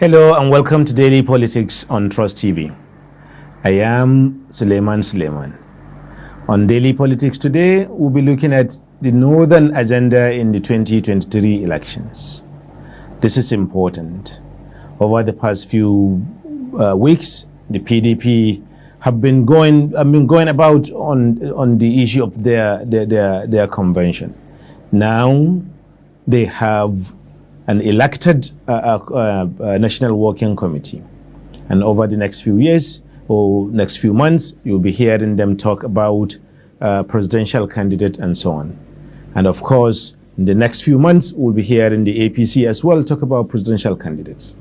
Hello and welcome to Daily Politics on Trust TV. I am Suleiman. On Daily Politics today, we'll be looking at the northern agenda in the 2023 elections. This is important. Over the past few weeks, the PDP have been going about on the issue of their convention. Now they have an elected National Working Committee. And over the next few years or next few months, you'll be hearing them talk about presidential candidate and so on. And of course, in the next few months, we'll be hearing the APC as well talk about presidential candidates.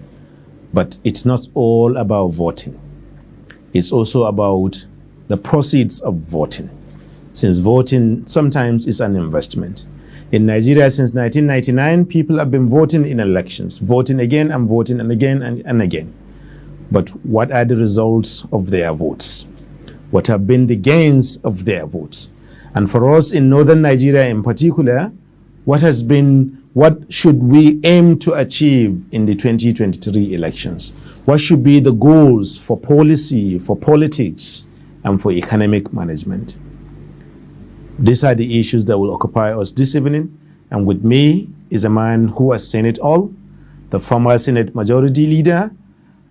But it's not all about voting. It's also about the proceeds of voting, since voting sometimes is an investment. In Nigeria, since 1999, people have been voting in elections, voting again and voting and again and again. But what are the results of their votes? What have been the gains of their votes? And for us in northern Nigeria in particular, what should we aim to achieve in the 2023 elections? What should be the goals for policy, for politics, and for economic management? These are the issues that will occupy us this evening. And with me is a man who has seen it all, the former Senate Majority Leader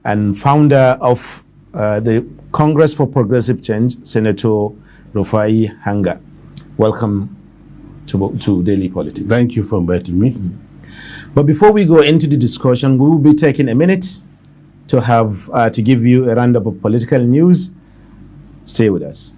and founder of the Congress for Progressive Change, Senator Rufai Hanga. Welcome to Daily Politics. Thank you for inviting me. But before we go into the discussion, we will be taking a minute to give you a roundup of political news. Stay with us.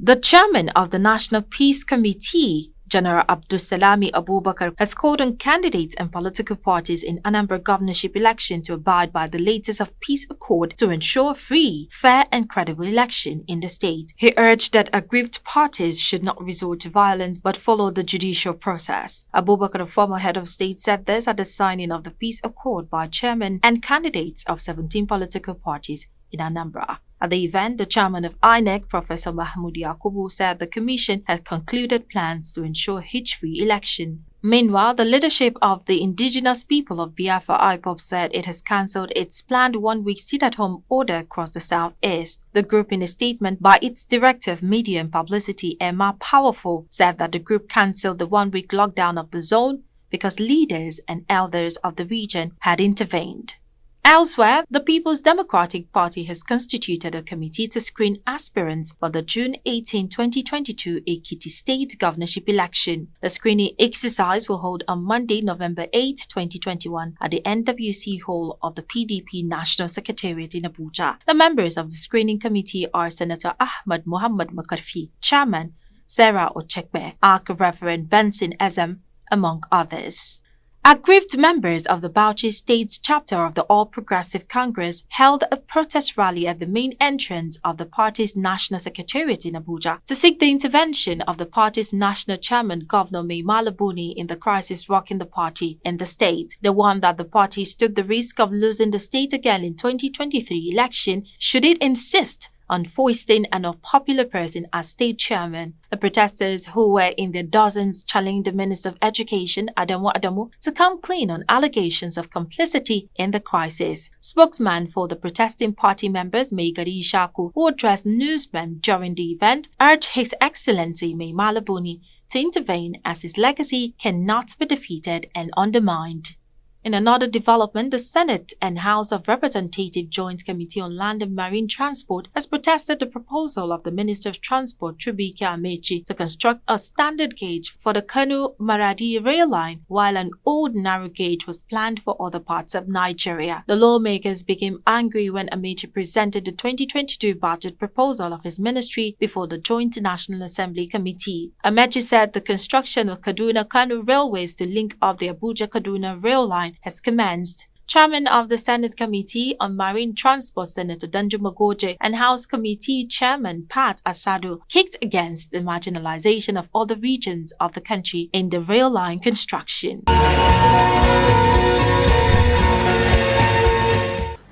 The chairman of the National Peace Committee, General Abdulsalami Abubakar, has called on candidates and political parties in Anambra governorship election to abide by the latest of peace accord to ensure free, fair and credible election in the state. He urged that aggrieved parties should not resort to violence but follow the judicial process. Abubakar, former head of state, said this at the signing of the peace accord by chairman and candidates of 17 political parties in Anambra. At the event, the chairman of INEC, Professor Mahmoud Yakubu, said the commission had concluded plans to ensure hitch-free election. Meanwhile, the leadership of the indigenous people of Biafra, IPOB, said it has cancelled its planned one-week sit-at-home order across the southeast. The group, in a statement by its director of media and publicity, Emma Powerful, said that the group cancelled the one-week lockdown of the zone because leaders and elders of the region had intervened. Elsewhere, the People's Democratic Party has constituted a committee to screen aspirants for the June 18, 2022 Ekiti State governorship election. The screening exercise will hold on Monday, November 8, 2021 at the NWC Hall of the PDP National Secretariat in Abuja. The members of the screening committee are Senator Ahmad Muhammad Makarfi, Chairman, Sarah Ochekbe, Arch-Reverend Benson Ezem, among others. Aggrieved members of the Bauchi State chapter of the All Progressive Congress held a protest rally at the main entrance of the party's national secretariat in Abuja to seek the intervention of the party's national chairman, Governor Mai Mala Buni, in the crisis rocking the party in the state. They warned that the party stood the risk of losing the state again in 2023 election should it insist on foisting an unpopular person as state chairman. The protesters, who were in their dozens, challenged the Minister of Education, Adamu Adamu, to come clean on allegations of complicity in the crisis. Spokesman for the protesting party members, Megari Ishaku, who addressed newsmen during the event, urged His Excellency Mai Mala Buni to intervene as his legacy cannot be defeated and undermined. In another development, the Senate and House of Representatives Joint Committee on Land and Marine Transport has protested the proposal of the Minister of Transport, Trubike Amechi, to construct a standard gauge for the Kano-Maradi rail line, while an old narrow gauge was planned for other parts of Nigeria. The lawmakers became angry when Amechi presented the 2022 budget proposal of his ministry before the Joint National Assembly Committee. Amechi said the construction of Kaduna-Kano railways to link up the Abuja-Kaduna rail line has commenced. Chairman of the Senate Committee on Marine Transport, Senator Danju Magoje, and House Committee Chairman Pat Asadu kicked against the marginalization of other regions of the country in the rail line construction.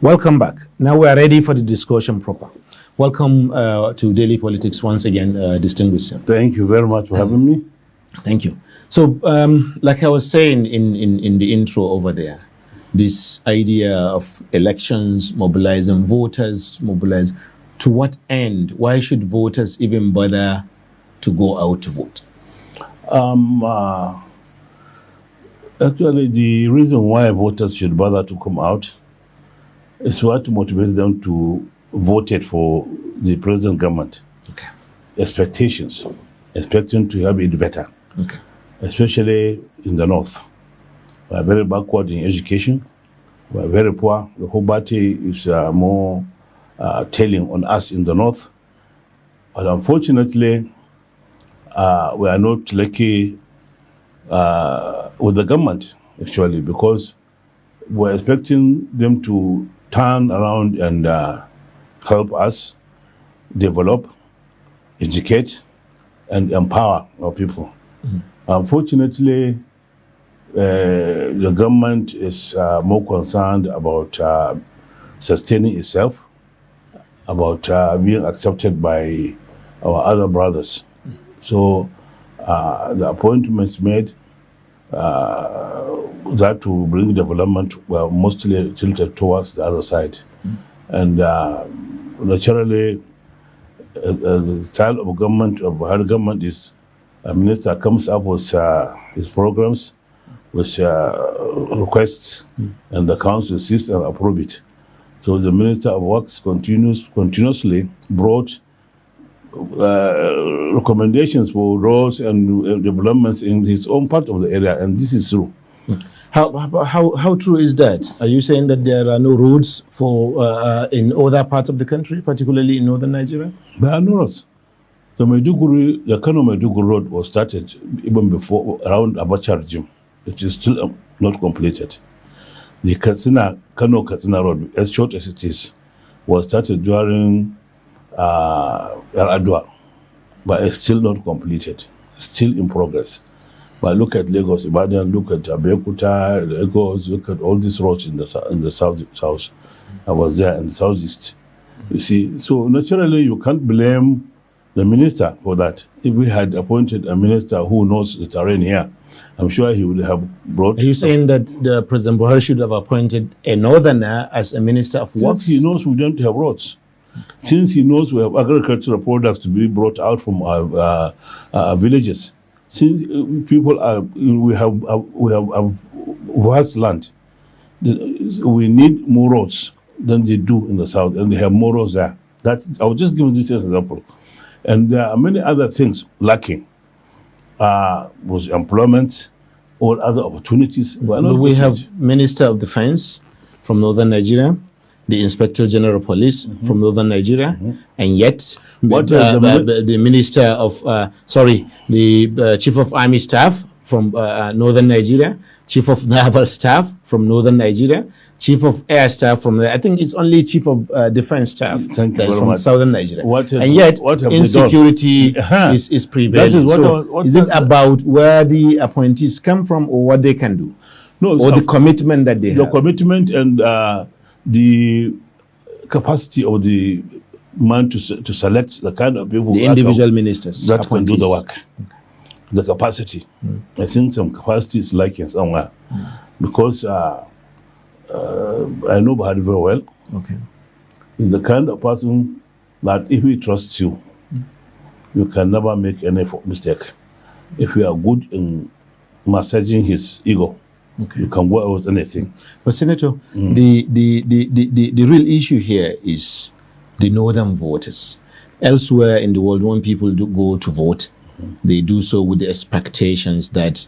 Welcome back. Now we are ready for the discussion proper. Welcome to Daily Politics once again, distinguished sir. Thank you very much for having me. Thank you. So, like I was saying in the intro over there, this idea of elections, mobilizing voters, mobilize to what end? Why should voters even bother to go out to vote? Actually, the reason why voters should bother to come out is what motivates them to vote for the present government. Okay. Expectations, expecting to have it better, Okay. especially in the north. We are very backward in education. We are very poor. The poverty is more telling on us in the north. But unfortunately, we are not lucky with the government, actually, because we're expecting them to turn around and help us develop, educate, and empower our people. Unfortunately, the government is more concerned about sustaining itself, about being accepted by our other brothers. So the appointments made that to bring development were mostly tilted towards the other side. And naturally, the style of government, of our government, is a minister comes up with his programs, with requests, and the council assists and approve it. So the Minister of Works continuously brought recommendations for roads and developments in his own part of the area, and this is true. How true is that? Are you saying that there are no roads for in other parts of the country, particularly in northern Nigeria? There are no roads. The Kano Maiduguri road was started even before, around Abacha regime. It is still not completed. The Kano Katsina road, as short as it is, was started during Adwa, but it's still not completed. It's still in progress. But look at Lagos, Ibadan, look at Abeokuta, Lagos, look at all these roads in the south. I was there in the southeast. You see, so naturally you can't blame the minister for that. If we had appointed a minister who knows the terrain here, I'm sure he would have brought... Are you saying that the President Buhari should have appointed a northerner as a minister of works? Since he knows we don't have roads, since he knows we have agricultural products to be brought out from our villages, since we have vast land, we need more roads than they do in the south, and they have more roads there. I will just give this as an example. And there are many other things lacking. Was employment or other opportunities. We have Minister of Defense from northern Nigeria, the Inspector General of Police from northern Nigeria, and yet the Minister of the Chief of Army Staff from northern Nigeria, Chief of Naval Staff from northern Nigeria, Chief of Air Staff from I think it's only Chief of Defense Staff that's from southern Nigeria. And yet insecurity is prevalent. Is it about where the appointees come from or what they can do? No, or the commitment that they have? The commitment and the capacity of the man to select the kind of people, the individual ministers that can do the work. The capacity. I think some capacity is lacking somewhere because I know Buhari very well. Okay. He's the kind of person that if he trusts you, you can never make any mistake. If you are good in massaging his ego, you can go out with anything. But Senator, the real issue here is the northern voters. Elsewhere in the world, when people do go to vote, they do so with the expectations that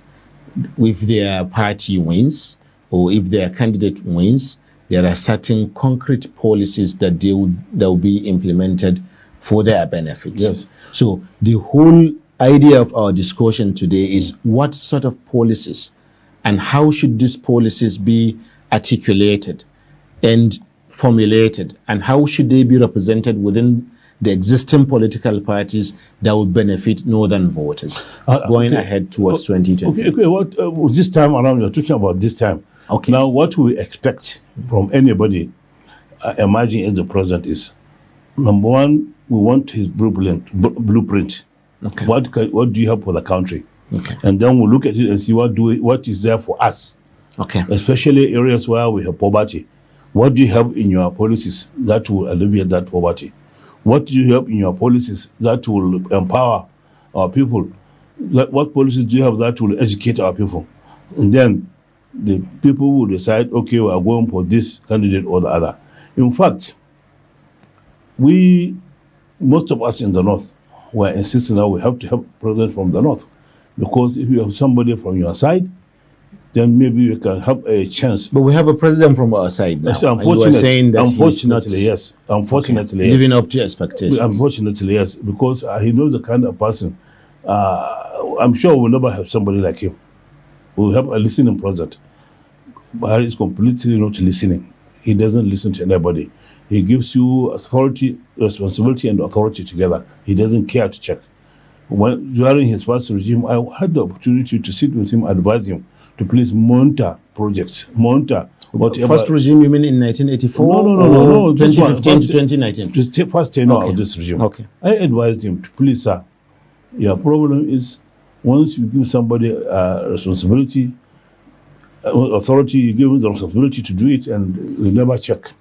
if their party wins or if their candidate wins, there are certain concrete policies that will be implemented for their benefit. Yes. So the whole idea of our discussion today is what sort of policies and how should these policies be articulated and formulated, and how should they be represented within the existing political parties that would benefit northern voters going ahead towards 2020. Okay, what this time around, you're talking about this time. Okay. Now, what we expect from anybody emerging as the president is, number one, we want his blueprint. Okay. What do you have for the country? Okay. And then we'll look at it and see what is there for us, Okay. especially areas where we have poverty. What do you have in your policies that will alleviate that poverty? What do you have in your policies that will empower our people? What policies do you have that will educate our people? And then the people will decide, okay, we are going for this candidate or the other. In fact, most of us in the North were insisting that we have to have president from the North. Because if you have somebody from your side, then maybe you can have a chance. But we have a president from our side now. It's and you are unfortunate. saying that Unfortunately, he's not Unfortunately, yes. living up to expectations. Unfortunately, yes. Because he knows the kind of person. I'm sure we'll never have somebody like him. We'll have a listening president. Buhari is completely not listening. He doesn't listen to anybody. He gives you authority, responsibility, and authority together. He doesn't care to check. During his first regime, I had the opportunity to sit with him, advise him to please monitor projects, monitor whatever. First regime, you mean in 1984? No. 2015 to 2019. The first tenure Okay. of this regime. Okay. I advised him to please, sir, your problem is once you give somebody responsibility, authority, you give him the responsibility to do it, and you never check.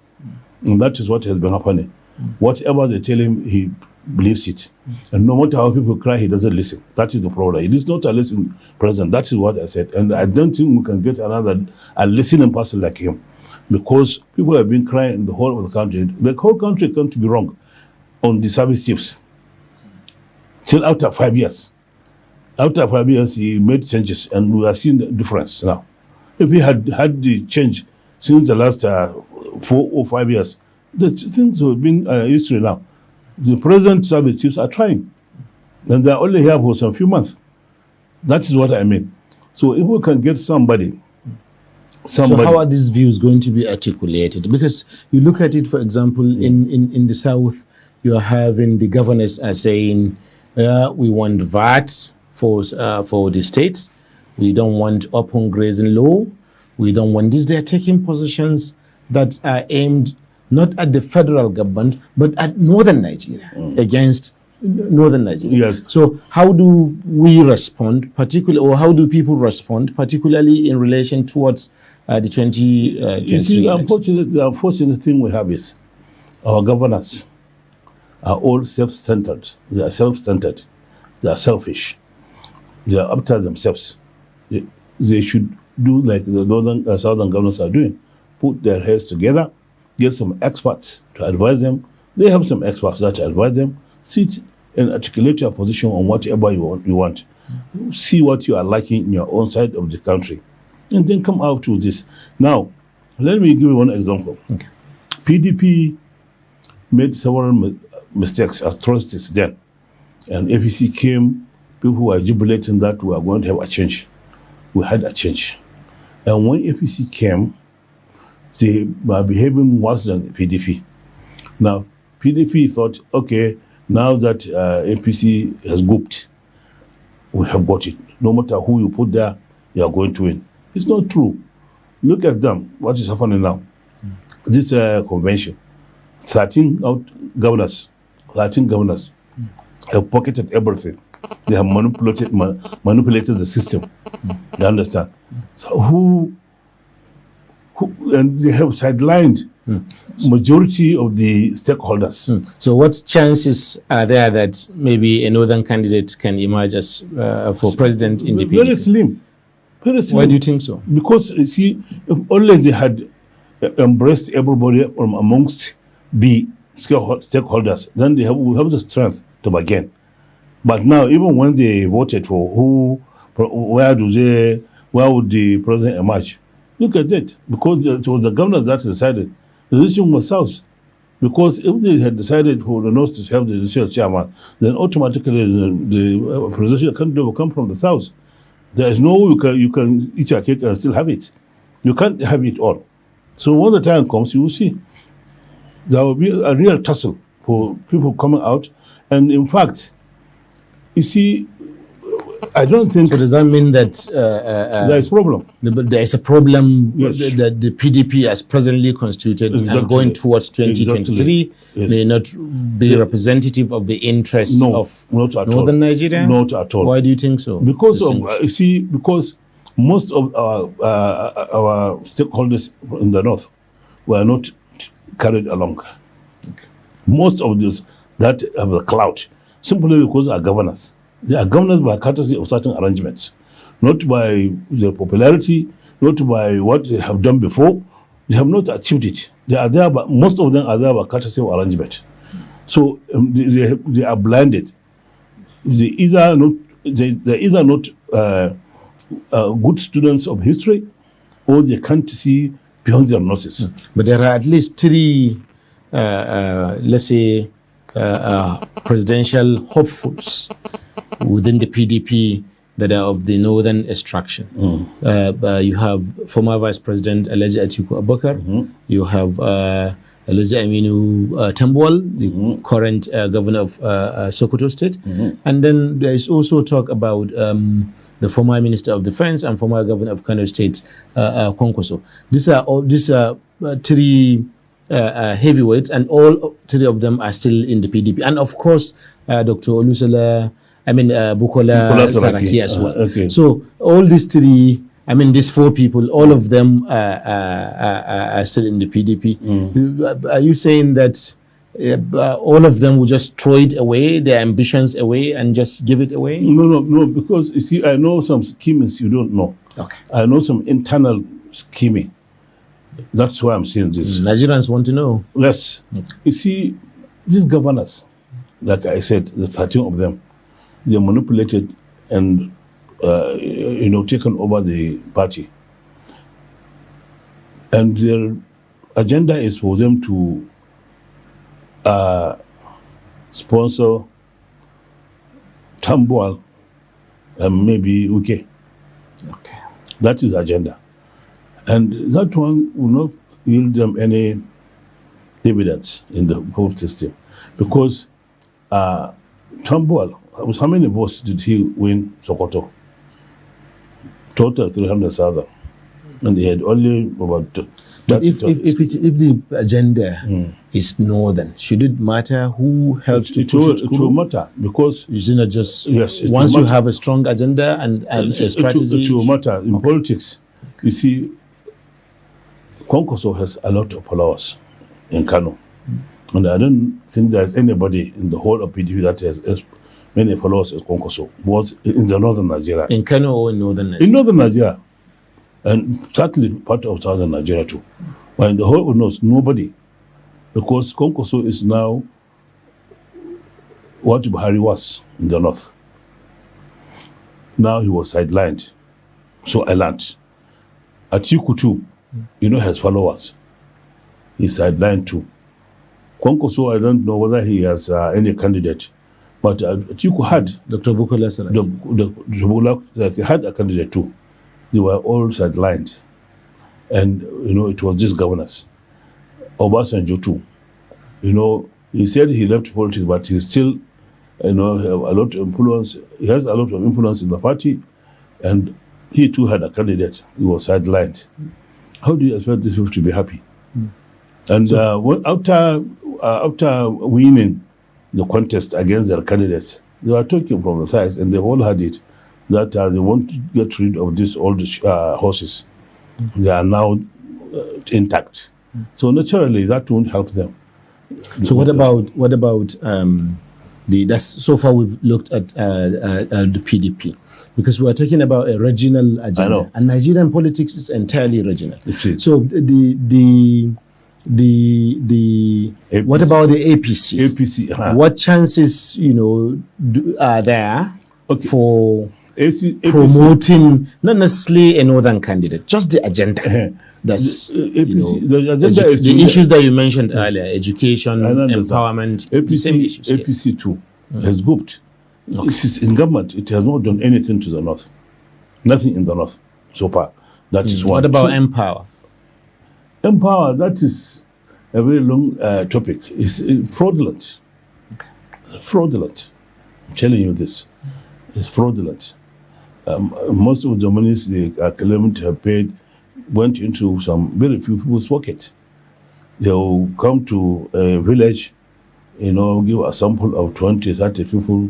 And that is what has been happening. Whatever they tell him, he believes it. And no matter how people cry, he doesn't listen. That is the problem. He is not a listening president. That is what I said. And I don't think we can get a listening person like him. Because people have been crying in the whole of the country. The whole country can't be wrong on the service chiefs. Till after 5 years. After 5 years, he made changes, and we are seeing the difference now. If he had the change since the last 4 or 5 years, the things have been history now. The present service chiefs are trying, and they're only here for some few months. That is what I mean. So if we can get somebody. So how are these views going to be articulated? Because you look at it, for example, in the South, you are having the governors are saying, we want VAT for the states. We don't want open grazing law. We don't want this. They are taking positions that are aimed not at the federal government, but at northern Nigeria, against northern Nigeria. Yes. So how do we respond, or how do people respond, particularly in relation towards the 2023 You see, elections? the unfortunate thing we have is our governors are all self-centered. They are self-centered. They are selfish. They are after themselves. They should do like the northern, southern governors are doing. Put their heads together, get some experts to advise them. They have some experts that advise them. Sit and articulate your position on whatever you want. See what you are liking in your own side of the country. And then come out with this. Now, let me give you one example. Okay. PDP made several mistakes, atrocities then. And APC came, people were jubilating that we are going to have a change. We had a change. And when APC came, they were behaving worse than PDP. Now, PDP thought, okay, now that APC has gooped, we have got it. No matter who you put there, you are going to win. It's not true. Look at them, what is happening now. This convention, 13 governors have pocketed everything. They have manipulated the system. You understand? So who and they have sidelined majority of the stakeholders. So what chances are there that maybe a northern candidate can emerge as for president in the PDP? Very slim. Very slim. Why do you think so? Because, you see, if only they had embraced everybody from amongst the stakeholders, then they will have the strength to begin. But now, even when they voted for where would the president emerge? Look at it. Because it was the governors that decided. The decision was South. Because if they had decided for the North to have the judicial chairman, then automatically the presidential candidate will come from the South. There is no way you can eat your cake and still have it. You can't have it all. So when the time comes, you will see. There will be a real tussle for people coming out. And in fact, you see, I don't think So does that mean that there is problem. there is a problem Yes. that the PDP as presently constituted Exactly. and going towards 2023 Exactly. Yes. may not be representative of the interests No, of not at northern all. Nigeria? Not at all. Why do you think so? Because of Distinguished? you see, because most of our stakeholders in the north were not carried along. Most of those that have a clout, simply because they are governors. They are governors by courtesy of certain arrangements, not by their popularity, not by what they have done before. They have not achieved it. They are there, but most of them are there by courtesy of arrangement. So they are blinded. They're either not good students of history, or they can't see beyond their noses. But there are at least three, let's say, presidential hopefuls within the PDP that are of the northern extraction. You have former Vice President Alhaji Atiku Abubakar. You have Alhaji Aminu Tambuwal, the current governor of Sokoto State. And then there is also talk about the former Minister of Defense and former governor of Kano State, Kwankwaso. These are three heavyweights, and all three of them are still in the PDP. And of course, Dr. Bukola Saraki as well. Okay. So all these three, these four people, all of them are still in the PDP. Are you saying that all of them will just throw it away, their ambitions away, and just give it away? No, because you see, I know some schemings you don't know. Okay. I know some internal scheming. That's why I'm saying this. Nigerians want to know. Yes. You see, these governors, like I said, the 13 of them, they manipulated and taken over the party. And their agenda is for them to sponsor Tambuwal and maybe UK. Okay. That is the agenda. And that one will not yield them any dividends in the whole system. Because Tambuwal, how many votes did he win Sokoto? Total 300,000. And he had only about... But if the agenda is northern, should it matter who helps to push it? It will matter, because... Is it not just... Yes, it once will you matter. have a strong agenda and a strategy... It will matter. In politics, you see, Kwankwaso has a lot of followers in Kano. And I don't think there's anybody in the whole of PDP that has as many followers as Kwankwaso, both in the northern Nigeria. In Kano or in northern Nigeria? In northern Nigeria, and certainly part of southern Nigeria too. But in the whole of north, nobody. Because Kwankwaso is now what Buhari was in the north. Now he was sidelined. So I learned. Atiku too, has followers. He's sidelined too. Kwankwaso, I don't know whether he has any candidate. But Atiku had. Dr. Bukola Saraki. Had a candidate too. They were all sidelined. And, it was these governors. Obasanjo too. He said he left politics, but he still, have a lot of influence. He has a lot of influence in the party. And he too had a candidate. He was sidelined. How do you expect these people to be happy? And after winning the contest against their candidates, they were talking from the sides, and they all had it, that they want to get rid of these old horses. They are now intact. So naturally, that won't help them. So what about that's so far we've looked at the PDP, because we are talking about a regional agenda, I know. and Nigerian politics is entirely regional. See. So the APC. what about the APC? APC. What chances are there for APC, promoting not necessarily a northern candidate, just the agenda? That's APC, the agenda is the issues that you mentioned earlier: education, empowerment. The same APC, issues, yes. APC too has gooped. It is in government. It has not done anything to the north. Nothing in the north so far. That is one. What about Empower? Empower, that is a very long topic. It's fraudulent. Fraudulent. I'm telling you this. It's fraudulent. most of the monies they are claiming to have paid went into some very few people's pockets. They will come to a village, give a sample of 20, 30 people,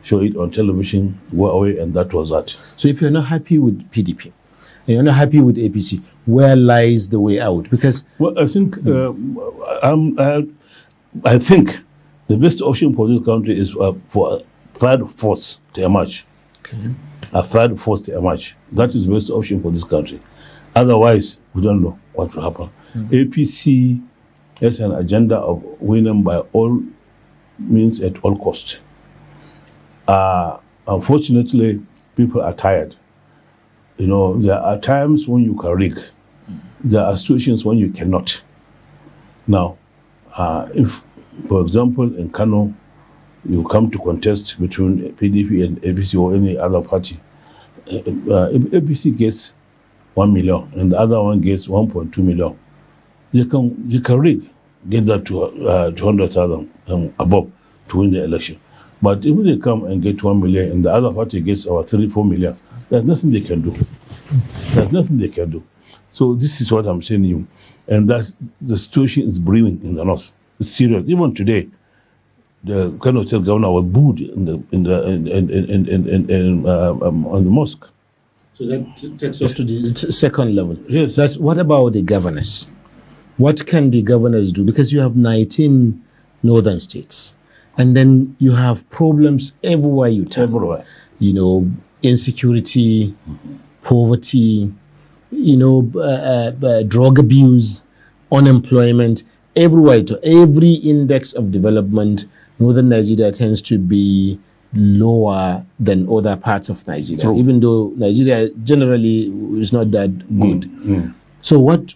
show it on television, go away, and that was that. So if you're not happy with PDP, and you're not happy with APC, where lies the way out? Because I think I think the best option for this country is for a third force to emerge. Okay. A third force to emerge. That is the best option for this country. Otherwise, we don't know what will happen. APC has an agenda of winning by all means at all costs. Unfortunately, people are tired. There are times when you can rig. There are situations when you cannot. Now, if, for example, in Kano, you come to contest between PDP and APC or any other party, if APC gets 1 million and the other one gets 1.2 million, they can rig, get that to 200,000 and above to win the election. But if they come and get 1 million and the other party gets about 3-4 million, there's nothing they can do. There's nothing they can do. So this is what I'm saying to you. And that's the situation is brewing in the north. It's serious. Even today, the Kano State governor was booed on the mosque. So that takes us to the second level. Yes. That's what about the governors? What can the governors do? Because you have 19 northern states, and then you have problems everywhere you turn. Everywhere. Insecurity, poverty, drug abuse, unemployment, everywhere. Every index of development, northern Nigeria tends to be lower than other parts of Nigeria, True. even though Nigeria generally is not that good. So what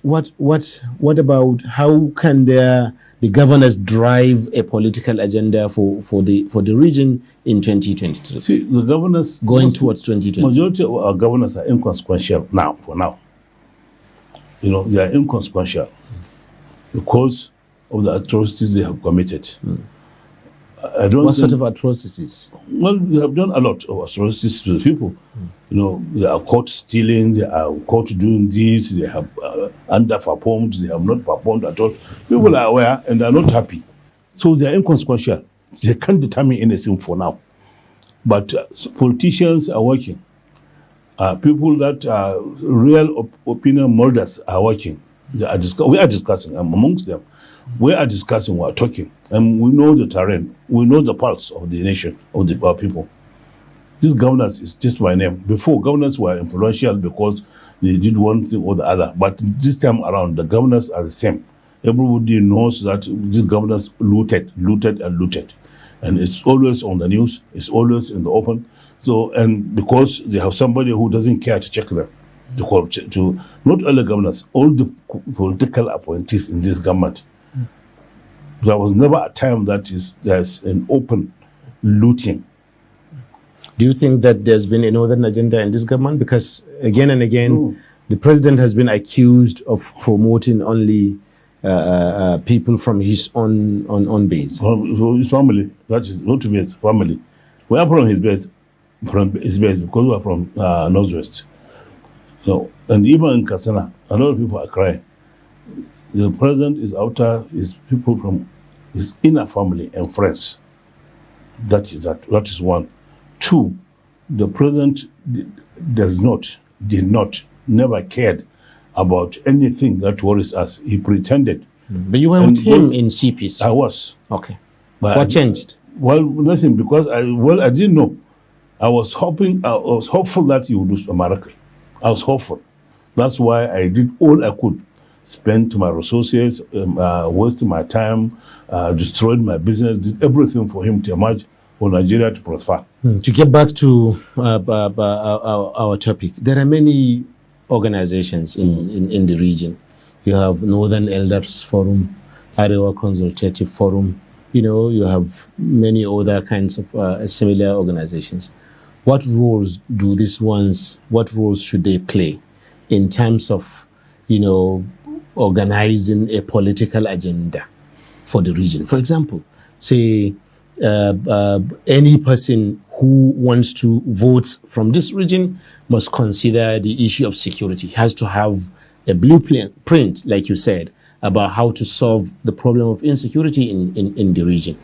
about how can the governors drive a political agenda for the region in 2023? See, the governors Going towards 2020. Majority of our governors are inconsequential now. For now, they are inconsequential because of the atrocities they have committed. I don't. What sort of atrocities? Well, we have done a lot of atrocities to the people. They are caught stealing, they are caught doing this, they have underperformed, they have not performed at all. People are aware and are not happy. So they are inconsequential. They can't determine anything for now. But politicians are working. People that are real opinion molders are working. We are discussing amongst them. We are discussing, we are talking, and we know the terrain, we know the pulse of the nation, of our people. These governors is just by name. Before, governors were influential because they did one thing or the other, but this time around, the governors are the same. Everybody knows that these governors looted. And it's always on the news, it's always in the open. So, and because they have somebody who doesn't care to check them, to not only governors, all the political appointees in this government. There was never a time that there's an open looting. Do you think that there's been a northern agenda in this government? Because again and again, the president has been accused of promoting only people from his own base. So his family, that is not to be his family. We are from his base, because we are from Northwest. So, and even in Katsina, a lot of people are crying. The president is after his people from his inner family and friends. That is one. Two, the president did not, never cared about anything that worries us. He pretended. But you were with him in CPC. I was. Okay. But what changed? Well, nothing, because I didn't know. I was hopeful that he would do a miracle. I was hopeful. That's why I did all I could. Spent my resources, wasted my time, destroyed my business, did everything for him to emerge, for Nigeria to prosper. To get back to our topic, there are many organizations in the region. You have Northern Elders Forum, Arewa Consultative Forum, you have many other kinds of similar organizations. What roles should they play in terms of, organizing a political agenda for the region? For example, say any person who wants to vote from this region must consider the issue of security. He has to have a blueprint, like you said, about how to solve the problem of insecurity in the region.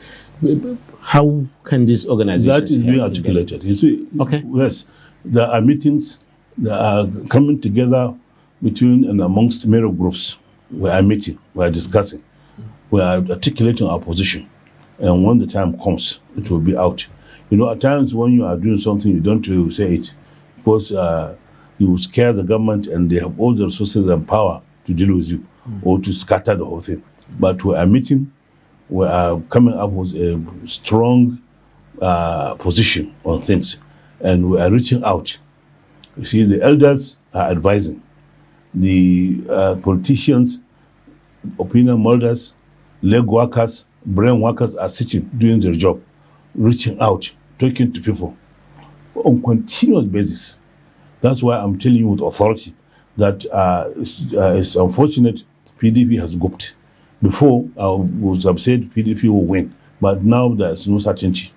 How can these organizations... That is being articulated. You see, okay. Yes, there are meetings that are coming together between and amongst major groups. We are meeting, we are discussing, we are articulating our position. And when the time comes, it will be out. You know, at times when you are doing something, you don't really say it because you scare the government and they have all the resources and power to deal with you or to scatter the whole thing. But we are meeting, we are coming up with a strong position on things and we are reaching out. You see, the elders are advising. The politicians, opinion molders, leg workers, brain workers are sitting, doing their job, reaching out, talking to people on continuous basis. That's why I'm telling you with authority that it's unfortunate PDP has gooped. Before, I would have said PDP will win, but now there's no certainty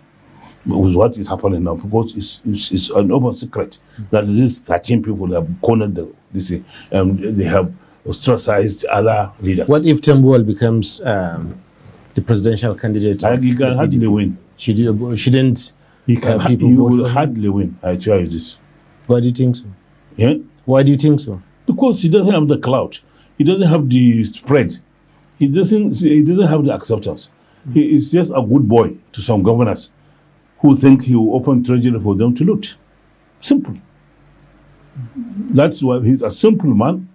with what is happening now because it's an open secret that these 13 people have cornered this thing and they have ostracized other leaders. What if Tambuwal becomes the presidential candidate? He can hardly win. Shouldn't he will hardly win. I tell you this. Why do you think so? Yeah? Why do you think so? Because he doesn't have the clout. He doesn't have the spread. He doesn't have the acceptance. He is just a good boy to some governors who think he will open treasury for them to loot. Simple. That's why he's a simple man,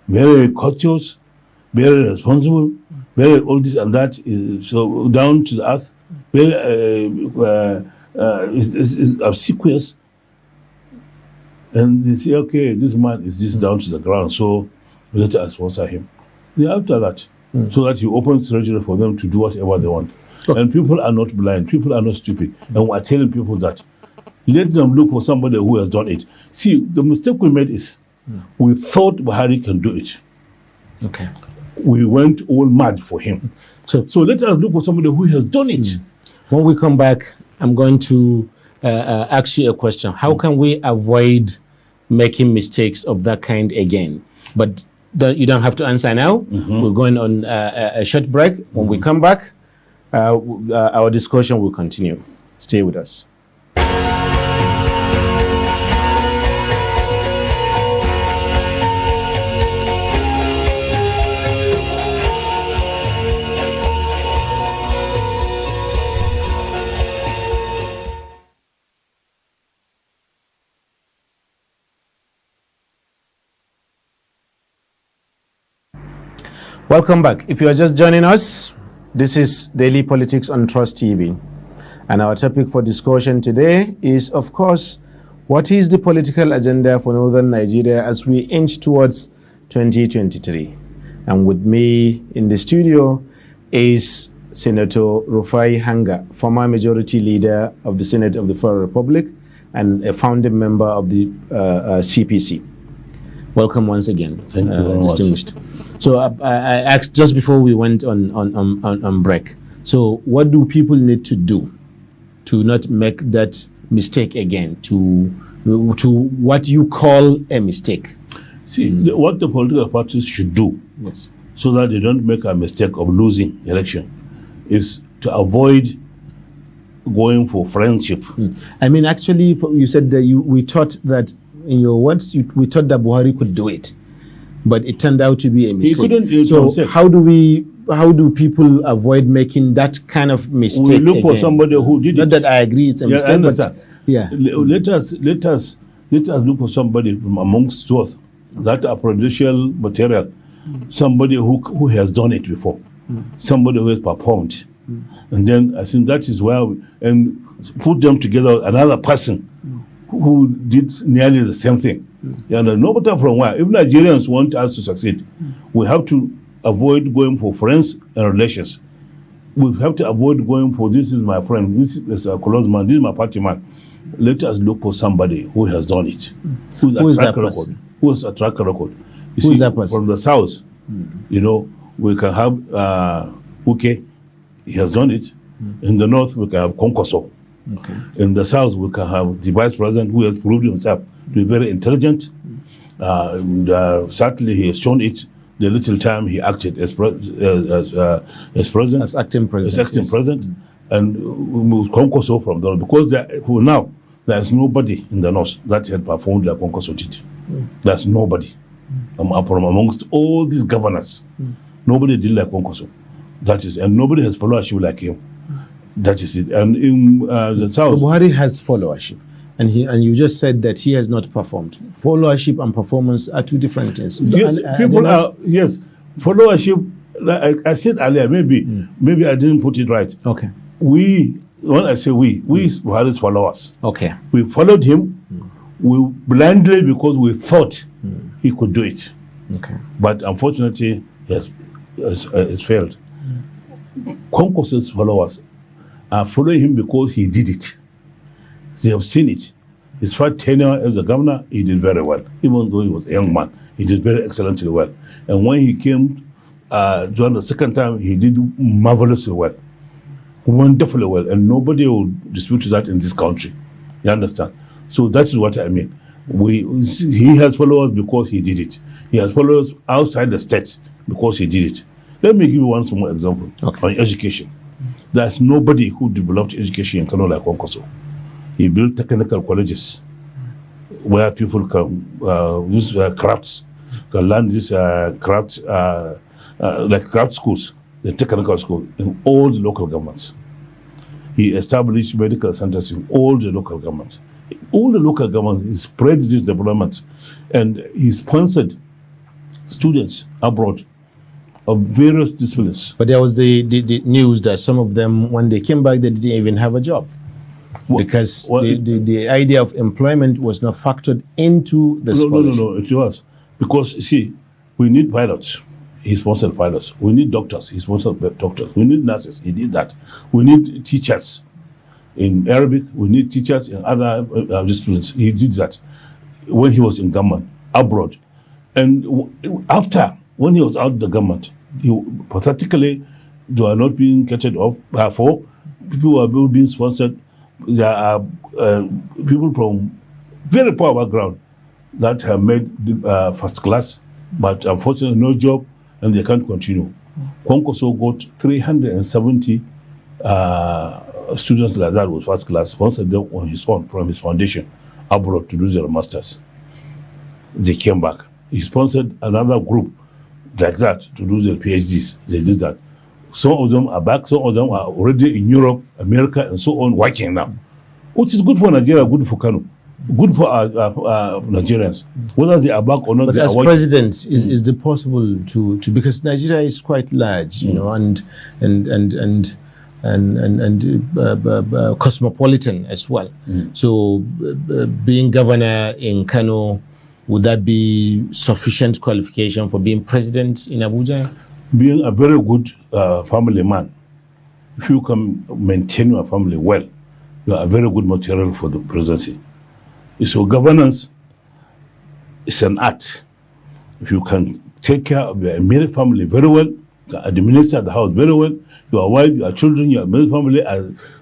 very courteous, very responsible, very all this and that, so down to the earth, very is obsequious. And they say, okay, this man is just down to the ground, so let us sponsor him. They're after that, so that he opens treasury for them to do whatever they want. Okay. And people are not blind, people are not stupid. And we're telling people that. Let them look for somebody who has done it. See, the mistake we made is we thought Buhari can do it. Okay. We went all mad for him. So let us look for somebody who has done it. When we come back, I'm going to ask you a question. How can we avoid making mistakes of that kind again? But you don't have to answer now. We're going on a short break. When we come back, our discussion will continue. Stay with us. Welcome back. If you are just joining us, this is Daily Politics on Trust TV. And our topic for discussion today is, of course, what is the political agenda for Northern Nigeria as we inch towards 2023? And with me in the studio is Senator Rufai Hanga, former majority leader of the Senate of the Federal Republic and a founding member of the CPC. Welcome once again. Thank you very distinguished. Much. So I asked just before we went on break. So what do people need to do to not make that mistake again? To what you call a mistake? See, what the political parties should do, yes, so that they don't make a mistake of losing election, is to avoid going for friendship. I mean, actually, you said that we thought that in your words, we thought that Buhari could do it. But it turned out to be a mistake. He couldn't. So how do people avoid making that kind of mistake? We look for somebody who did it. Not that I agree it's a mistake. I understand. But yeah. Let us look for somebody from amongst us that are prejudicial material, somebody who has done it before, somebody who has performed, and then I think that is where and put them together another person who did nearly the same thing. No matter from where, if Nigerians want us to succeed, we have to avoid going for friends and relations. We have to avoid going for this is my friend, this is a close man, this is my party man. Let us look for somebody who has done it, who has a track record. Who has a track record? Who is that person? From the south, we can have Uke, he has done it. In the north, we can have Konkoso, Okay. In the South, we can have the vice president who has proved himself to be very intelligent. Certainly, he has shown it the little time he acted as president. As acting president. As acting yes. president. And we Kwankwaso from the north, because for now, there is nobody in the north that had performed like Kwankwaso did. There's nobody. From amongst all these governors, nobody did like Kwankwaso. That is, and nobody has followership like him. That is it. And in the South, Buhari has followership, and you just said that he has not performed. Followership and performance are two different things. yes, people are followership. Like I said earlier, maybe I didn't put it right. Okay. When I say we Buhari's followers. Okay. We followed him. We blindly because we thought he could do it. Okay. But unfortunately, it's failed. Kwankwaso's followers are following him because he did it. They have seen it. His first tenure as a governor, he did very well. Even though he was a young man, he did very excellently well. And when he came during the second time, he did marvelously well. Wonderfully well. And nobody will dispute that in this country. You understand? So that's what I mean. He has followers because he did it. He has followers outside the state because he did it. Let me give you one small example on education. There's nobody who developed education in Kano like Kwankwaso. He built technical colleges where people can use crafts, can learn this craft, like craft schools, the technical school in all the local governments. He established medical centers in all the local governments. All the local governments, he spread these developments, and he sponsored students abroad of various disciplines. But there was the news that some of them, when they came back, they didn't even have a job. Because the idea of employment was not factored into the scholarship. No, it was. Because, see, we need pilots. He sponsored pilots. We need doctors. He sponsored doctors. We need nurses. He did that. We need teachers in Arabic. We need teachers in other disciplines. He did that when he was in government, abroad. And after, when he was out of the government, pathetically, they are not being catered for. People are being sponsored. There are people from very poor background that have made first class, but unfortunately no job, and they can't continue. Kwankwaso got 370 students like that with first class, sponsored them on his own from his foundation abroad to do their masters. They came back. He sponsored another group like that to do their PhDs. They did that. Some of them are back, some of them are already in Europe, America, and so on, working now. Which is good for Nigeria, good for Kano, good for Nigerians. Whether they are back or not, but they as are working. president, is it possible to because Nigeria is quite large, you know, and cosmopolitan as well. So being governor in Kano, would that be sufficient qualification for being president in Abuja? Being a very good family man, if you can maintain your family well, you are a very good material for the presidency. So governance is an art. If you can take care of your immediate family very well, you can administer the house very well, your wife, your children, your immediate family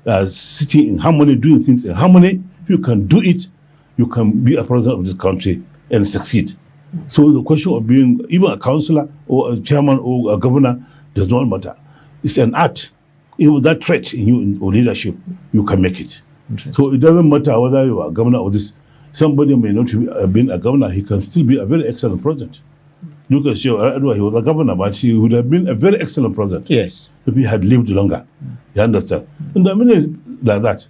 are sitting in harmony, doing things in harmony. If you can do it, you can be a president of this country and succeed. So the question of being even a councillor or a chairman or a governor does not matter. It's an art. Even that trait in you or leadership, you can make it. So it doesn't matter whether you are a governor or this. Somebody may not have been a governor, he can still be a very excellent president. Look at Edward, he was a governor, but he would have been a very excellent president. Yes. If he had lived longer. You understand? And there are many like that.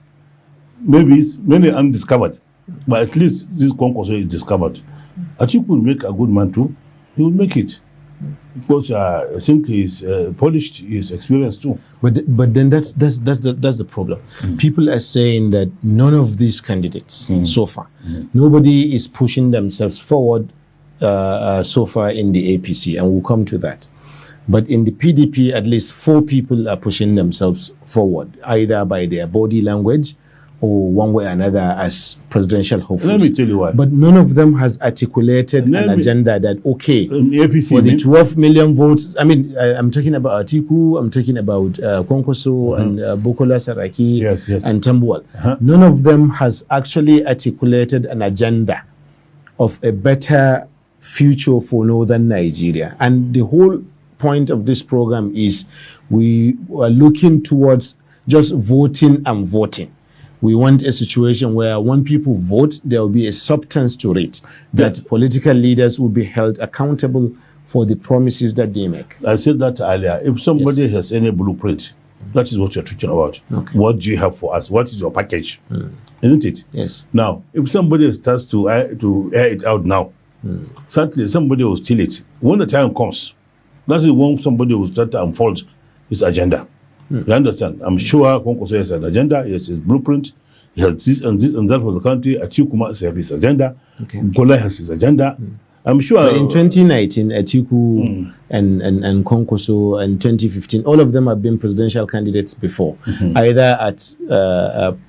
Maybe it's many undiscovered, but at least this Kwankwaso is discovered. Atiku will make a good man too. He will make it. Because I think he's polished, he's experienced too. But then that's the problem. People are saying that none of these candidates so far, nobody is pushing themselves forward so far in the APC, and we'll come to that. But in the PDP, at least 4 people are pushing themselves forward, either by their body language or one way or another as presidential hopefuls. Let me tell you why. But none of them has articulated an agenda that, okay, APC for the 12 million votes, I mean, I'm talking about Atiku, I'm talking about Kwankwaso and Bukola Saraki and Tambuwal. None of them has actually articulated an agenda of a better future for northern Nigeria. And the whole point of this program is we are looking towards just voting and voting. We want a situation where when people vote, there will be a substance to it, that political leaders will be held accountable for the promises that they make. I said that earlier. If somebody has any blueprint, that is what you're talking about. Okay. What do you have for us? What is your package? Isn't it? Yes. Now, if somebody starts to air it out now, certainly somebody will steal it. When the time comes, that is when somebody will start to unfold his agenda. You understand? I'm sure Kwankwaso has an agenda, he has his blueprint, he has this and that for the country. Atiku has his agenda, Bukola has his agenda. I'm sure. But in 2019, Atiku and Kwankwaso and 2015, all of them have been presidential candidates before, either at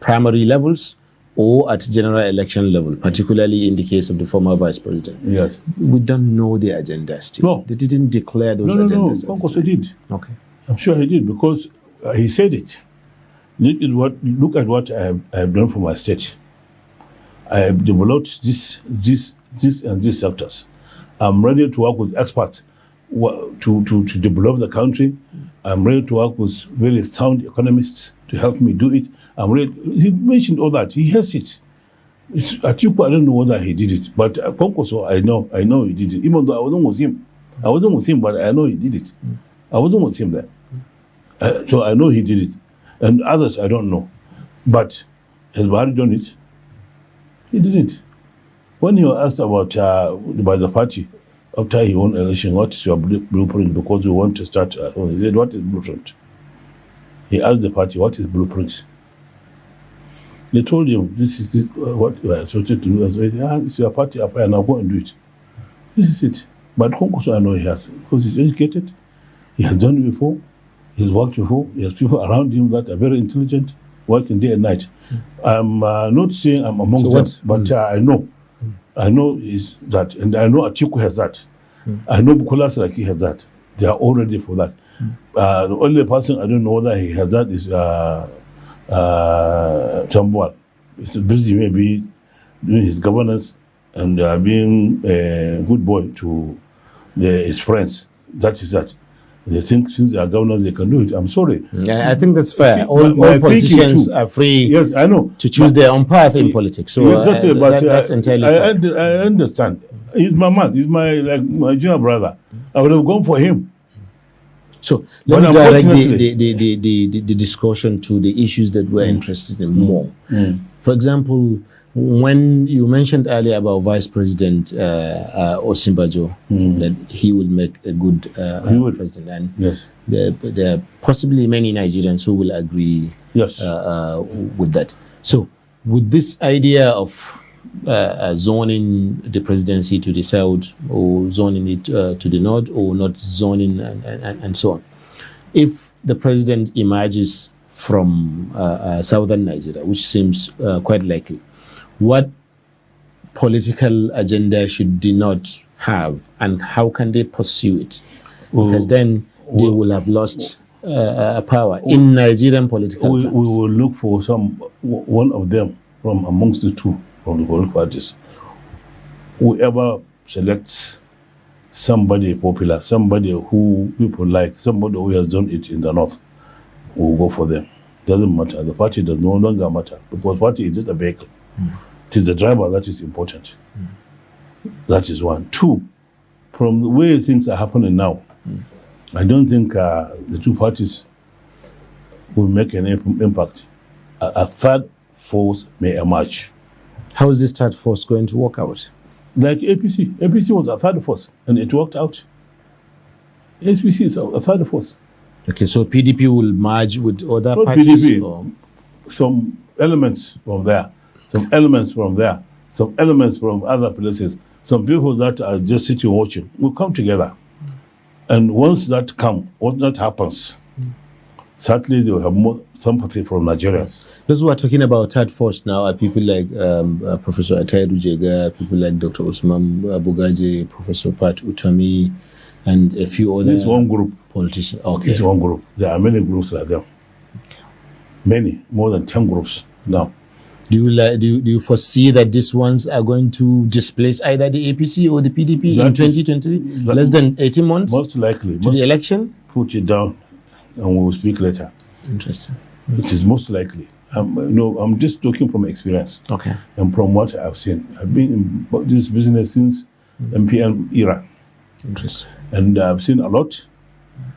primary levels or at general election level, particularly in the case of the former vice president. Yes. We don't know the agenda still. No. They didn't declare those agendas. No, Kwankwaso did. Okay. I'm sure he did because he said it. Look at what I have done for my state. I have developed this and these sectors. I'm ready to work with experts to develop the country. I'm ready to work with very sound economists to help me do it. I'm ready. He mentioned all that. He has it. Atiku, I don't know whether he did it, but Kwankwaso, I know he did it. Even though I wasn't with him, but I know he did it. I wasn't with him there. So I know he did it. And others, I don't know. But has Buhari done it? He didn't. When he was asked about by the party, after he won election, what is your blueprint? Because we want to start. He said, what is blueprint? He asked the party, what is blueprint? They told him, this is what we are supposed to do. It's your party affair, now go and do it. This is it. But Kwankwaso, I know he has, because he's educated. He has done it before. He's worked before. He has people around him that are very intelligent, working day and night. I'm not saying I'm among them, but I know. I know is that, and I know Atiku has that. I know Bukola Saraki has that. They are all ready for that. The only person I don't know whether he has that is Tambuwal. He's busy maybe doing his governance and being a good boy to his friends. That is that. They think since they are governors, they can do it. I'm sorry. I think that's fair. See, all politicians are free to choose their own path in politics. So exactly, that's entirely fair. I understand. He's my man. He's my junior brother. I would have gone for him. So let me direct the discussion to the issues that we're interested in more. For example, when you mentioned earlier about Vice President Osinbajo, that he will make a good president, and yes, there are possibly many Nigerians who will agree with that. So, with this idea of zoning the presidency to the south, or zoning it to the north, or not zoning, and so on, if the president emerges from southern Nigeria, which seems quite likely, what political agenda should they not have, and how can they pursue it? Because then they will have lost power in Nigerian political terms. We will look for one of them from amongst the two from the political parties. Whoever selects somebody popular, somebody who people like, somebody who has done it in the north, will go for them. Doesn't matter. The party does no longer matter, because party is just a vehicle. It is the driver that is important. That is one. Two, from the way things are happening now, I don't think the two parties will make an impact. A third force may emerge. How is this third force going to work out? Like APC. APC was a third force, and it worked out. SPC is a third force. Okay, so PDP will merge with other parties? PDP, or? Some elements from there, some elements from there, some elements from other places, some people that are just sitting watching will come together. And once that happens, certainly they will have more sympathy from Nigerians. Those who are talking about third force now are people like Professor Atairu Jega, people like Dr. Usman Bugaje, Professor Pat Utami, and a few other This is one group. politicians. Okay. This is one group. There are many groups like them. Many, more than 10 groups now. Do you foresee that these ones are going to displace either the APC or the PDP in 2023? Less than 18 months Most likely. to the election? Put it down and we will speak later. Interesting. It is most likely. I'm just talking from experience Okay. and from what I've seen. I've been in this business since MPN era. Interesting. And I've seen a lot,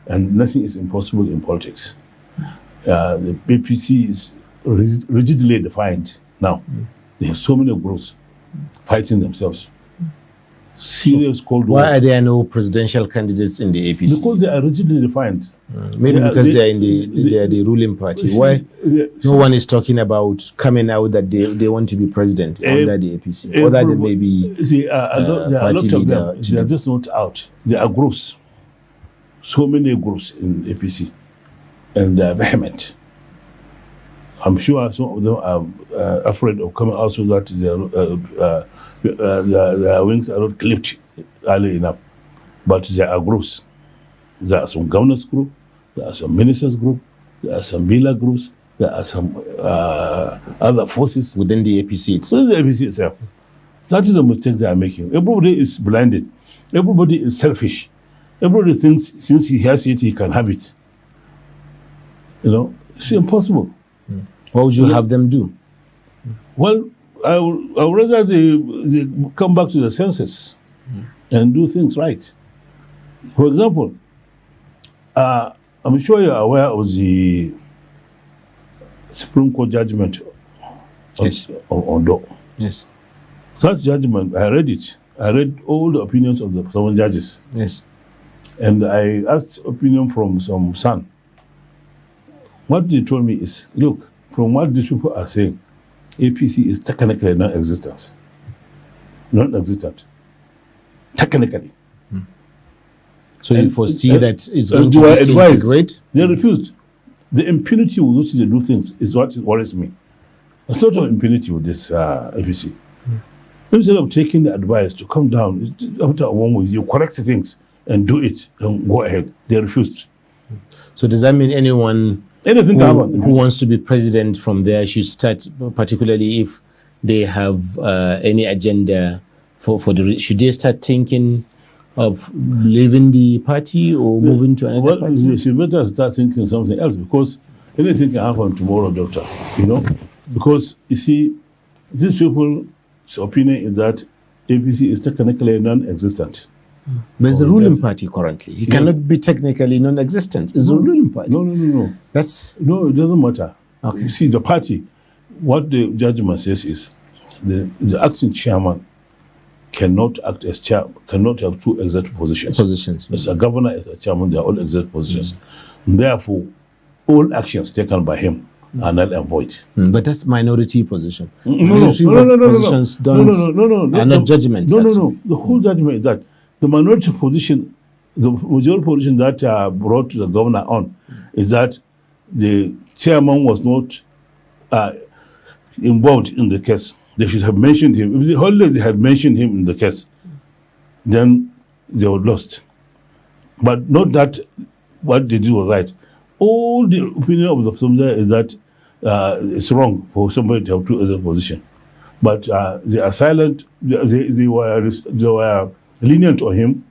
and nothing is impossible in politics. The APC is rigidly defined now. They have so many groups fighting themselves. Serious cold war. Why are there no presidential candidates in the APC? Because they are rigidly defined. Maybe because they are the ruling party. Why no one is talking about coming out that they want to be president under the APC? Other than maybe there are a lot party of leader. them. They are just not out. There are groups. So many groups in APC. And they are vehement. I'm sure some of them are afraid of coming out so that their wings are not clipped early enough. But there are groups. There are some governors group, there are some ministers group, there are some villa groups, there are some other forces within the APC itself. So the APC itself. That is the mistake they are making. Everybody is blinded. Everybody is selfish. Everybody thinks since he has it, he can have it. It's impossible. What would you have them do? Well, I would rather they come back to the senses and do things right. For example, I'm sure you're aware of the Supreme Court judgment on DO. Yes. That judgment, I read it. I read all the opinions of the 7 judges. Yes. And I asked opinion from some son. What they told me is, look, from what these people are saying, APC is technically non-existent. Non-existent. Technically. So you foresee that it's going to to be disintegrate? They refused. The impunity with which they do things is what worries me. A sort of impunity with this APC. Instead of taking the advice to come down, after one week, you correct the things and do it and go ahead. They refused. So does that mean anyone who wants to be president from there should start, particularly if they have any agenda should they start thinking of leaving the party or moving to another party? They should better start thinking something else, because anything can happen tomorrow, doctor. Because you see, these people's opinion is that APC is technically non-existent. But it's the ruling party currently. It cannot be technically non-existent. It's the ruling party. No. No, it doesn't matter. Okay. You see, the party, what the judgment says is the acting chairman cannot act as chair, cannot have 2 executive positions. As a governor, as a chairman, they are all executive positions. Therefore, all actions taken by him are null and void. But that's minority position. No. Positions are not judgments. No. The whole judgment is that the minority position, the majority position that brought the governor on, is that the chairman was not involved in the case. They should have mentioned him. If they had mentioned him in the case, then they would lost. But not that what they did was right. All the opinion of the Samja is that it's wrong for somebody to have 2 other positions. But they are silent. They were lenient on him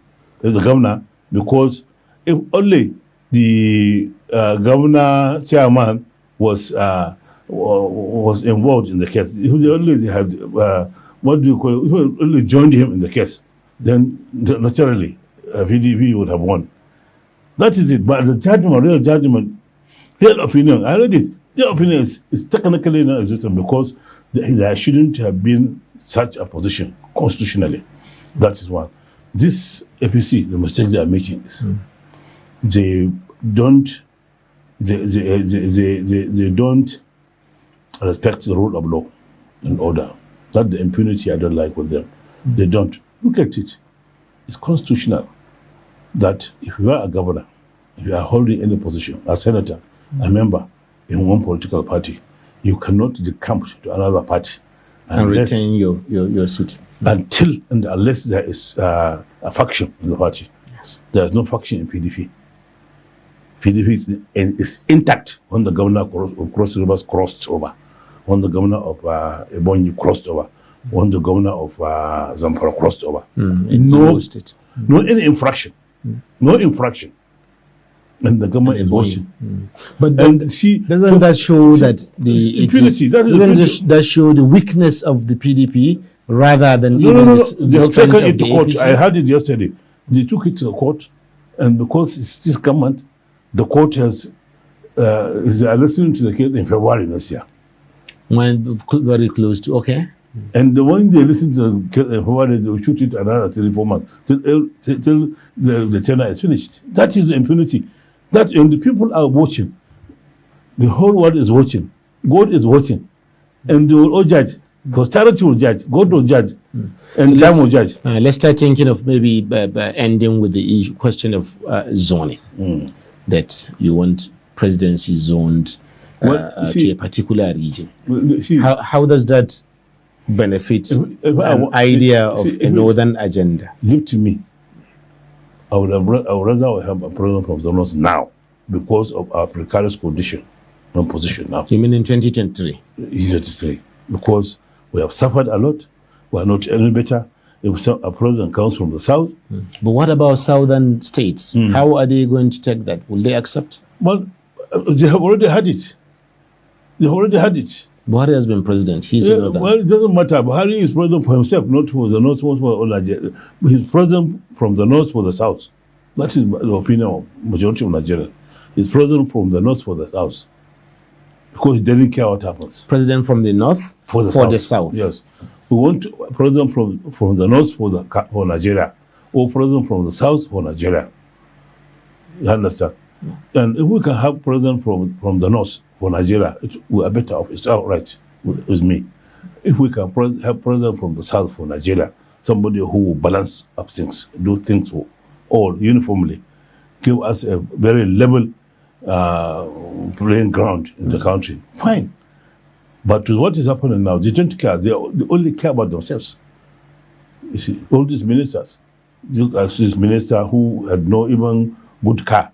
as the governor, because if only the governor chairman was involved in the case, if they had if they only joined him in the case, then naturally PDP would have won. That is it. But the judgment, real opinion, I read it. Their opinion is technically non-existent, because there shouldn't have been such a position constitutionally. That is one. This APC, the mistake they are making is they don't respect the rule of law and order. That's the impunity I don't like with them. They don't. Look at it. It's constitutional that if you are a governor, if you are holding any position, a senator, a member in one political party, you cannot decamp to another party and retain your seat. Until and unless there is a faction in the party. Yes. There is no faction in PDP. PDP is intact when the governor of Cross Rivers crossed over, when the governor of Ebonyi crossed over, when the governor of Zamfara crossed over. No any infraction. No infraction. And the government is watching. But then doesn't that show that that show the weakness of the PDP rather than they have taken it to court. I heard it yesterday. They took it to the court, and because it's this government, the court is listening to the case in February this year. When very close to And the one they listen to the case in February, they will shoot it another 3-4 months till the tenure is finished. That is the impunity. That and the people are watching. The whole world is watching. God is watching, and they will all judge. Posterity will judge. God will judge, and time will judge. Let's start thinking of maybe ending with the question of zoning. That you want presidency zoned to a particular region. How does that benefit an idea of a northern agenda? Look to me. I would rather have a president from the north now because of our precarious condition and position now. You mean in 2023? 2023. Because we have suffered a lot. We are not any better. If a president comes from the south. But what about southern states? How are they going to take that? Will they accept? Well, they have already had it. Buhari has been president. He's another. Well, it doesn't matter. Buhari is president for himself, not for the north, not for Nigeria. He's president from the north for the south. That is the opinion of majority of Nigerians. He's president from the north for the south. Because he doesn't care what happens. President from the north for the south. Yes. We want a president from the north for Nigeria, or president from the south for Nigeria. You understand? And if we can have president from the north for Nigeria, we are better off. It's all right with me. If we can have president from the south for Nigeria, somebody who will balance up things, do things for all uniformly, give us a very level playing ground in the country, fine. But with what is happening now, they don't care. They only care about themselves. You see, all these ministers, look at this minister who had no even good car.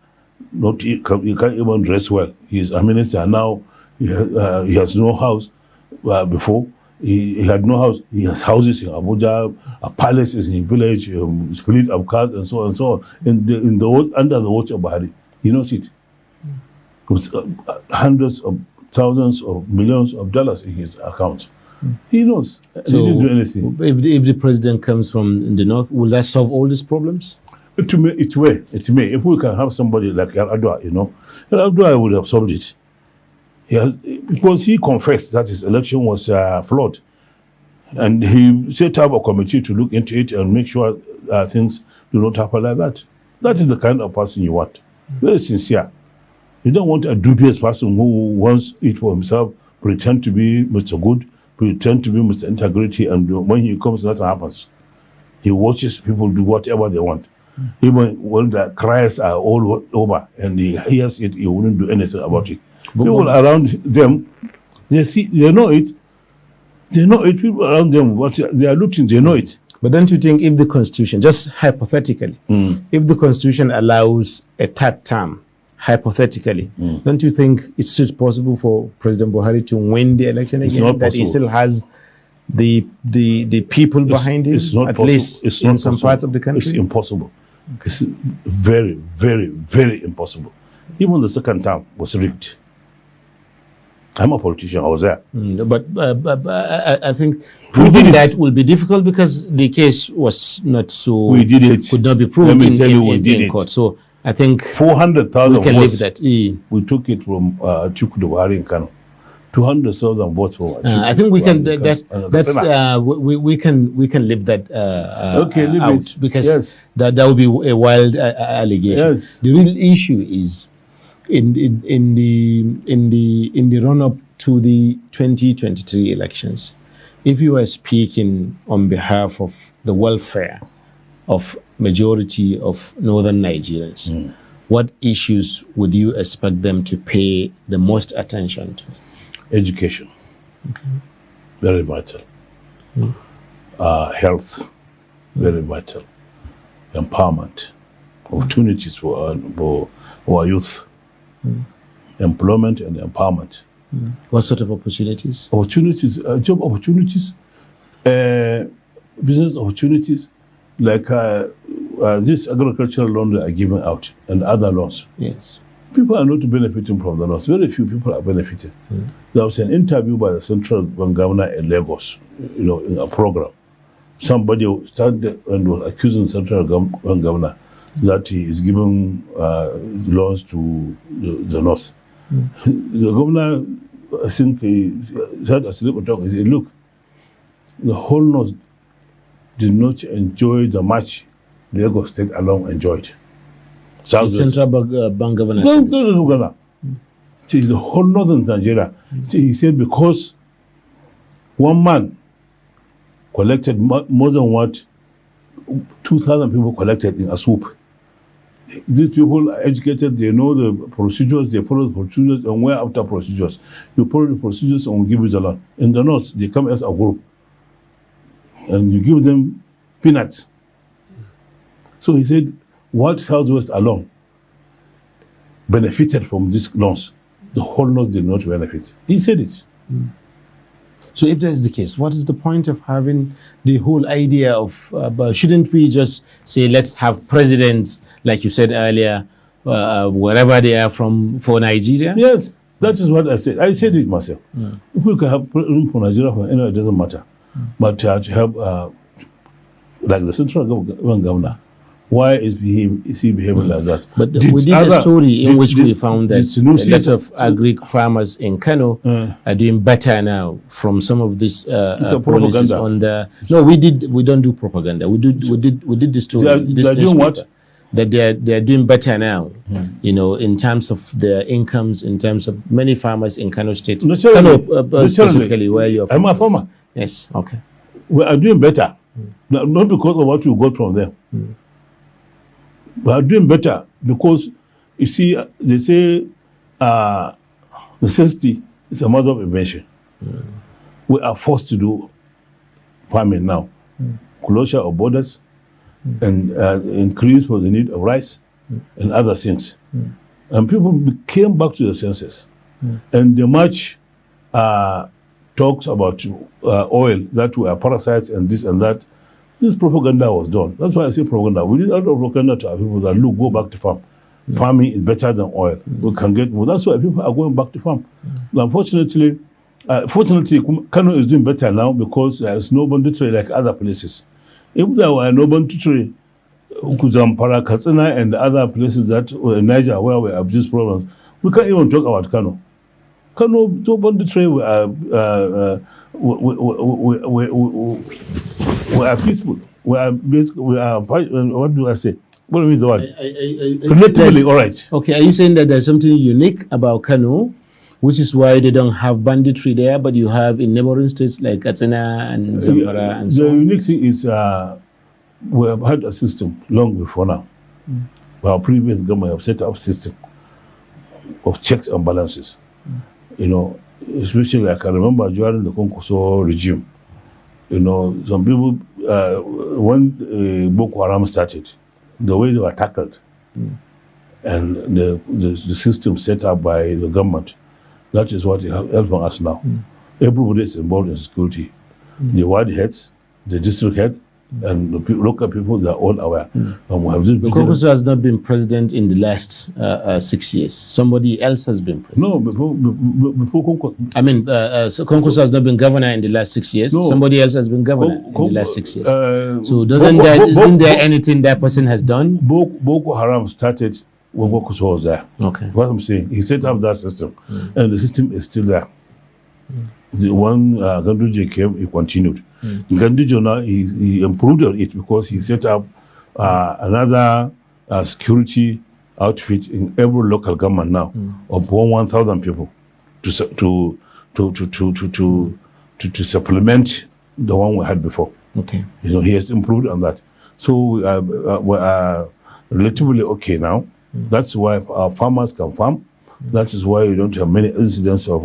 He can't even dress well. He's a minister now. He has no house. Before he had no house. He has houses in Abuja, a palace in his village, split of cars, and so on and so on. Under the watch of Buhari, he knows it. With hundreds of thousands of millions of dollars in his account. He knows. So he didn't do anything. If the president comes from the north, will that solve all these problems? It may. If we can have somebody like Yar'Adua, Yar'Adua would have solved it. Because he confessed that his election was flawed. And he set up a committee to look into it and make sure things do not happen like that. That is the kind of person you want. Very sincere. You don't want a dubious person who wants it for himself, pretend to be Mr. Good, pretend to be Mr. Integrity, and when he comes, nothing happens. He watches people do whatever they want. Even when the cries are all over and he hears it, he wouldn't do anything about it. People around them, they know it. People around them, what they are looking, they know it. But don't you think if the Constitution, just hypothetically, if the Constitution allows a third term, hypothetically, don't you think it's still possible for President Buhari to win the election again? That he still has the people behind him, at least in some parts of the country? It's impossible. It's very, very, very impossible. Even the second term was rigged. I'm a politician, I was there. But I think proving that will be difficult because the case was not so... We did it. Could not be proven in court. So I think 400,000 we can votes. leave that. We took it from Chukwudi Buhari in Kano. 200,000 votes for I think we can we can leave that leave out it. because that would be a wild allegation. Yes. The real issue is in the run up to the 2023 elections. If you are speaking on behalf of the welfare of majority of northern Nigerians, what issues would you expect them to pay the most attention to? Education. Very vital. Health. Very vital. Empowerment. Opportunities for our youth. Employment and empowerment. What sort of opportunities? Opportunities, job opportunities, business opportunities, like this agricultural loan that are given out and other loans. Yes. People are not benefiting from the loans. Very few people are benefiting. There was an interview by the central bank governor in Lagos, in a program. Somebody started and was accusing central bank governor that he is giving loans to the north. The governor, I think, he said a sleep talk. He said, look, the whole north did not enjoy the much Lagos State alone enjoyed. The central bank governor. See, the whole northern Nigeria. See, he said because one man collected more than what 2,000 people collected in a swoop. These people are educated, they know the procedures, they follow the procedures, and where after procedures. You follow the procedures and we give you the loan. In the north, they come as a group. And you give them peanuts. So he said, what Southwest alone benefited from these loans, the whole north did not benefit. He said it. So if that is the case, what is the point of having the whole idea of, shouldn't we just say, let's have presidents, like you said earlier, wherever they are from, for Nigeria? Yes, that is what I said. I said it myself. If we can have president for Nigeria, for anyone, it doesn't matter. But to have, like the central governor, why is he behaving like that? But we did a story in which we found that a lot of agri farmers in Kano are doing better now from some of these policies on the. No, we don't do propaganda. We did the story. They are doing what? That they are doing better now. In terms of their incomes, in terms of many farmers in Kano State. Kano, specifically where you're from. I'm a farmer. Yes. Okay. We are doing better, not because of what we got from them. We are doing better because, you see, they say necessity is a mother of invention. We are forced to do farming now. Closure of borders and increase for the need of rice and other things. And people came back to the senses. And the much talks about oil, that we are parasites and this and that. This propaganda was done. That's why I say propaganda. We did a lot of propaganda to our people that, look, go back to farm. Farming is better than oil. We can get more. That's why people are going back to farm. Unfortunately, Kano is doing better now because there is no banditry like other places. If there were no banditry, Zampara, Katsina, and other places that were in Niger where we have these problems, we can't even talk about Kano. Kano, no banditry, we are peaceful. We are what do I say? What means the word? Relatively, all right. Okay, are you saying that there's something unique about Kano, which is why they don't have banditry there, but you have in neighboring states like Katsina and Zamfara and so on? The unique thing is we have had a system long before now. Our previous government have set up a system of checks and balances. Especially I can remember during the Konkoso regime. Some people, when Boko Haram started, the way they were tackled and the system set up by the government, that is what is helping us now. Everybody is involved in security. The ward heads, the district head, and the local people, they are all aware. And we have this Konkoso has not been president in the last 6 years. Somebody else has been president. No, before Konkoso. I mean, so Konkoso has not been governor in the last 6 years. No. Somebody else has been governor in the last 6 years. So isn't there anything that person has done? Boko Haram started when Konkoso was there. Okay. What I'm saying, he set up that system, and the system is still there. The one Ganduje came, he continued. Ganduje now, he improved on it because he set up another security outfit in every local government now of 1,000 people to supplement the one we had before. Okay. He has improved on that. So we are relatively okay now. That's why our farmers can farm. That is why you don't have many incidents of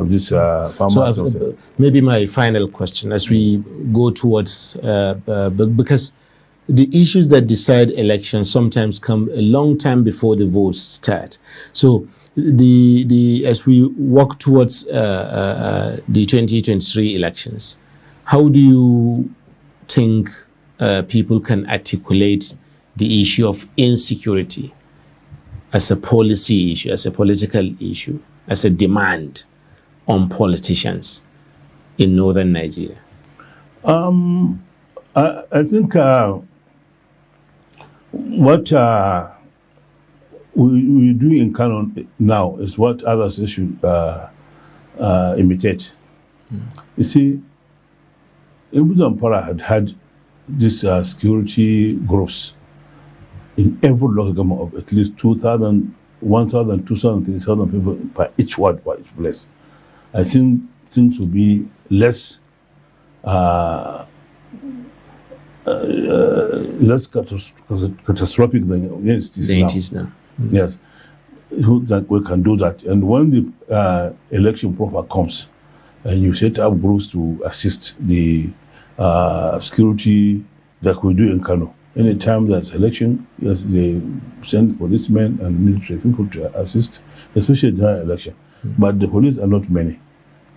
this farmers. So maybe my final question as we go towards, because the issues that decide elections sometimes come a long time before the votes start. So as we walk towards the 2023 elections, how do you think people can articulate the issue of insecurity as a policy issue, as a political issue, as a demand on politicians in northern Nigeria? I think what we do in Kano now is what others should imitate. You see, Ibu Zamfara had these security groups in every local government of at least 2,000, 1,000, 2,000, 3,000 people per each ward, per each place. I think things will be less catastrophic than it is now. Yes, that we can do that. And when the election proper comes, and you set up groups to assist the security that we do in Kano. Anytime there's election, yes, they send policemen and military people to assist, especially during election. But the police are not many.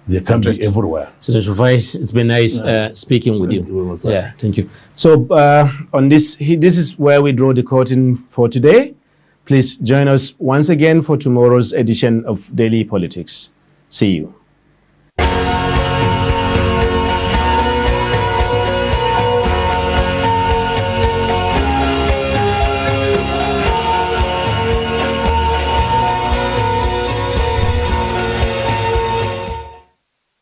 They can be everywhere. Senator Rufai, it's been nice speaking with you. Yeah, thank you. So on this is where we draw the curtain for today. Please join us once again for tomorrow's edition of Daily Politics. See you.